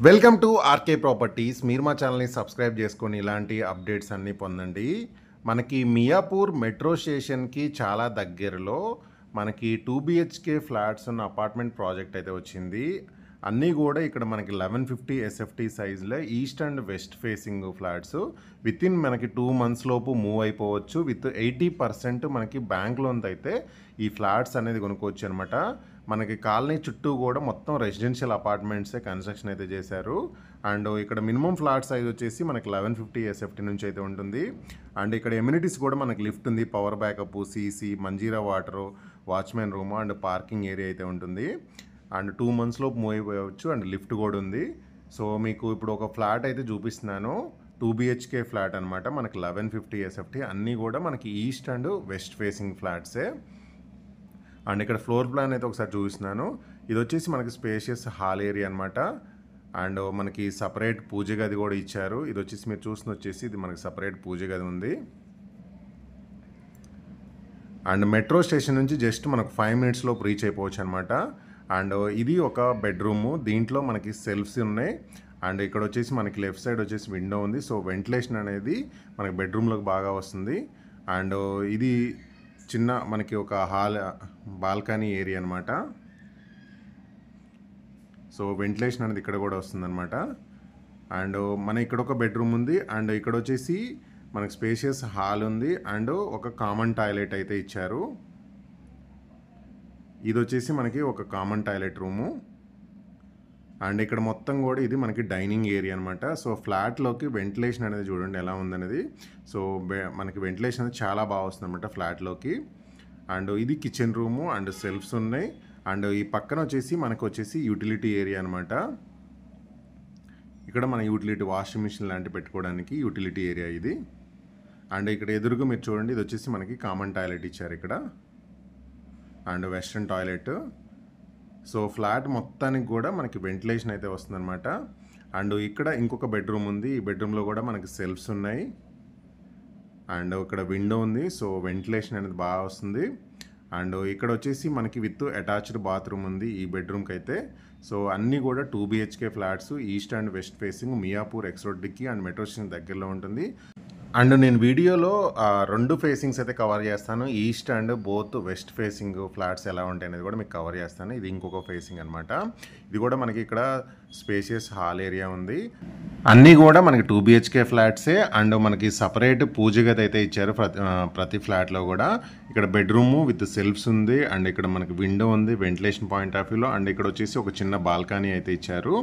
Welcome to RK properties. మీరు మా ఛానల్ని సబ్స్క్రైబ్ చేసుకొని ఇలాంటి అప్డేట్స్ అన్నీ పొందండి. మనకి మియాపూర్ మెట్రో స్టేషన్కి చాలా దగ్గరలో మనకి 2 బిహెచ్కే ఫ్లాట్స్ ఉన్న అపార్ట్మెంట్ ప్రాజెక్ట్ అయితే వచ్చింది. అన్నీ కూడా ఇక్కడ మనకి 1150 ఎస్ఎఫ్టీ సైజులో east and west facing flats. With in మనకి 2 months లోపు మూవ్ అయిపోవచ్చు. విత్ 80% మనకి బ్యాంక్ లోన్ అయితే ఈ ఫ్లాట్స్ అనేది కొనుక్కోవచ్చు అనమాట. మనకి కాలనీ చుట్టూ కూడా మొత్తం రెసిడెన్షియల్ అపార్ట్మెంట్సే కన్స్ట్రక్షన్ అయితే చేశారు. అండ్ ఇక్కడ మినిమం ఫ్లాట్ సైజ్ వచ్చేసి మనకి 1150 ఎస్ఎఫ్టీ నుంచి అయితే ఉంటుంది. అండ్ ఇక్కడ ఎమ్యూనిటీస్ కూడా మనకి లిఫ్ట్ ఉంది, power backup, CC, Manjeera water, watchman room and parking area అయితే ఉంటుంది. అండ్ 2 months లోపు మూవ్ అయిపోవచ్చు. అండ్ లిఫ్ట్ కూడా ఉంది. సో మీకు ఇప్పుడు ఒక ఫ్లాట్ అయితే చూపిస్తున్నాను. 2 బిహెచ్కే ఫ్లాట్ అనమాట. మనకి 1150 ఎస్ఎఫ్టీ. అన్నీ కూడా మనకి ఈస్ట్ అండ్ వెస్ట్ ఫేసింగ్ ఫ్లాట్సే. అండ్ ఇక్కడ ఫ్లోర్ ప్లాన్ అయితే ఒకసారి చూపిస్తున్నాను. ఇది వచ్చేసి మనకి స్పేషియస్ హాల్ ఏరియా అనమాట. అండ్ మనకి సపరేట్ పూజ గది కూడా ఇచ్చారు. ఇది వచ్చేసి మీరు చూసిన వచ్చేసి ఇది మనకి సపరేట్ పూజ గది ఉంది. అండ్ మెట్రో స్టేషన్ నుంచి జస్ట్ మనకు 5 minutes లోపు రీచ్ అయిపోవచ్చు అనమాట. అండ్ ఇది ఒక బెడ్రూము. దీంట్లో మనకి సెల్ఫ్స్ ఉన్నాయి. అండ్ ఇక్కడ వచ్చేసి మనకి లెఫ్ట్ సైడ్ వచ్చేసి విండో ఉంది. సో వెంటిలేషన్ అనేది మనకి బెడ్రూమ్లోకి బాగా వస్తుంది. అండ్ ఇది చిన్న మనకి ఒక బాల్కనీ ఏరియా అనమాట. సో వెంటిలేషన్ అనేది ఇక్కడ కూడా వస్తుందన్నమాట. అండ్ మన ఇక్కడ ఒక బెడ్రూమ్ ఉంది. అండ్ ఇక్కడ వచ్చేసి మనకి స్పేషియస్ హాల్ ఉంది. అండ్ ఒక కామన్ టాయిలెట్ అయితే ఇచ్చారు. ఇది వచ్చేసి మనకి ఒక కామన్ టాయిలెట్ రూము. అండ్ ఇక్కడ మొత్తం కూడా ఇది మనకి డైనింగ్ ఏరియా అనమాట. సో ఫ్లాట్లోకి వెంటిలేషన్ అనేది చూడండి ఎలా ఉందనేది. సో మనకి వెంటిలేషన్ అనేది చాలా బాగా వస్తుంది అనమాట ఫ్లాట్లోకి. అండ్ ఇది కిచెన్ రూము అండ్ సెల్ఫ్స్ ఉన్నాయి. అండ్ ఈ పక్కన వచ్చేసి మనకు వచ్చేసి యూటిలిటీ ఏరియా అనమాట. ఇక్కడ మన యూటిలిటీ వాషింగ్ మిషన్ లాంటివి పెట్టుకోవడానికి యూటిలిటీ ఏరియా ఇది. అండ్ ఇక్కడ ఎదురుగా మీరు చూడండి, ఇది వచ్చేసి మనకి కామన్ టాయిలెట్ ఇచ్చారు ఇక్కడ. And western toilet. So flat మొత్తానికి కూడా మనకి వెంటిలేషన్ అయితే వస్తుందన్నమాట. అండ్ ఇక్కడ ఇంకొక బెడ్రూమ్ ఉంది. ఈ బెడ్రూమ్లో కూడా మనకి సెల్ఫ్స్ ఉన్నాయి. అండ్ ఇక్కడ విండో ఉంది. సో వెంటిలేషన్ అనేది బాగా వస్తుంది. అండ్ ఇక్కడ వచ్చేసి మనకి విత్ అటాచ్డ్ బాత్రూమ్ ఉంది ఈ బెడ్రూమ్కి అయితే. సో అన్నీ కూడా 2 BHK flats east and west facing, Miyapur X రోడ్కి అండ్ మెట్రో స్టేషన్ దగ్గరలో ఉంటుంది. అండ్ నేను వీడియోలో 2 ఫేసింగ్స్ అయితే కవర్ చేస్తాను. East and both west facing flats ఎలా ఉంటాయి అనేది కూడా మీకు కవర్ చేస్తాను. ఇది ఇంకొక ఫేసింగ్ అనమాట. ఇది కూడా మనకి ఇక్కడ స్పేషియస్ హాల్ ఏరియా ఉంది. అన్నీ కూడా మనకి 2 బిహెచ్కే ఫ్లాట్సే. అండ్ మనకి సపరేట్ పూజ గది అయితే ఇచ్చారు ప్రతి ఫ్లాట్లో కూడా. ఇక్కడ బెడ్రూము విత్ సెల్ఫ్స్ ఉంది. అండ్ ఇక్కడ మనకి విండో ఉంది వెంటిలేషన్ పాయింట్ ఆఫ్ వ్యూలో. అండ్ ఇక్కడ వచ్చేసి ఒక చిన్న బాల్కనీ అయితే ఇచ్చారు.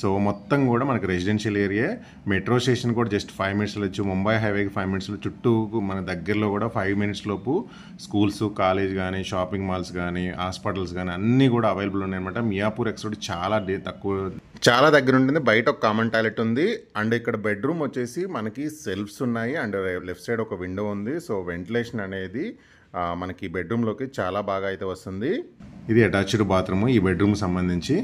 సో మొత్తం కూడా మనకి రెసిడెన్షియల్ ఏరియా. మెట్రో స్టేషన్ కూడా జస్ట్ 5 minutes వెళ్ళొచ్చు. ముంబై హైవేకి 5 minutes. చుట్టూ మన దగ్గరలో కూడా 5 minutes లోపు స్కూల్స్, కాలేజ్ కానీ, షాపింగ్ మాల్స్ కానీ, హాస్పిటల్స్ కానీ అన్నీ కూడా అవైలబుల్ ఉన్నాయన్నమాట. మియాపూర్ ఎక్స్ రోడ్ చాలా దగ్గర ఉంటుంది. బయట ఒక కామన్ టాయిలెట్ ఉంది. అండ్ ఇక్కడ బెడ్రూమ్ వచ్చేసి మనకి సెల్ఫ్స్ ఉన్నాయి. అండ్ లెఫ్ట్ సైడ్ ఒక విండో ఉంది. సో వెంటిలేషన్ అనేది మనకి బెడ్రూమ్లోకి చాలా బాగా అయితే వస్తుంది. ఇది అటాచ్డ్ బాత్రూమ్ ఈ బెడ్రూమ్ సంబంధించి.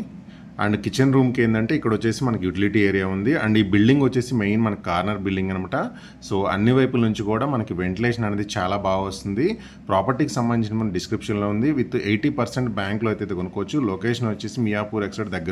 అండ్ కిచెన్ రూమ్కి ఏంటంటే ఇక్కడ వచ్చేసి మనకి యూటిలిటీ ఏరియా ఉంది. అండ్ ఈ బిల్డింగ్ వచ్చేసి మెయిన్ మనకి కార్నర్ బిల్డింగ్ అనమాట. సో అన్ని వైపుల నుంచి కూడా మనకి వెంటిలేషన్ అనేది చాలా బాగా వస్తుంది. ప్రాపర్టీకి సంబంధించిన మన డిస్క్రిప్షన్లో ఉంది. విత్ 80% బ్యాంక్లో అయితే కొనుక్కోవచ్చు. లొకేషన్ వచ్చేసి మియాపూర్ ఎక్స్ రోడ్ దగ్గర.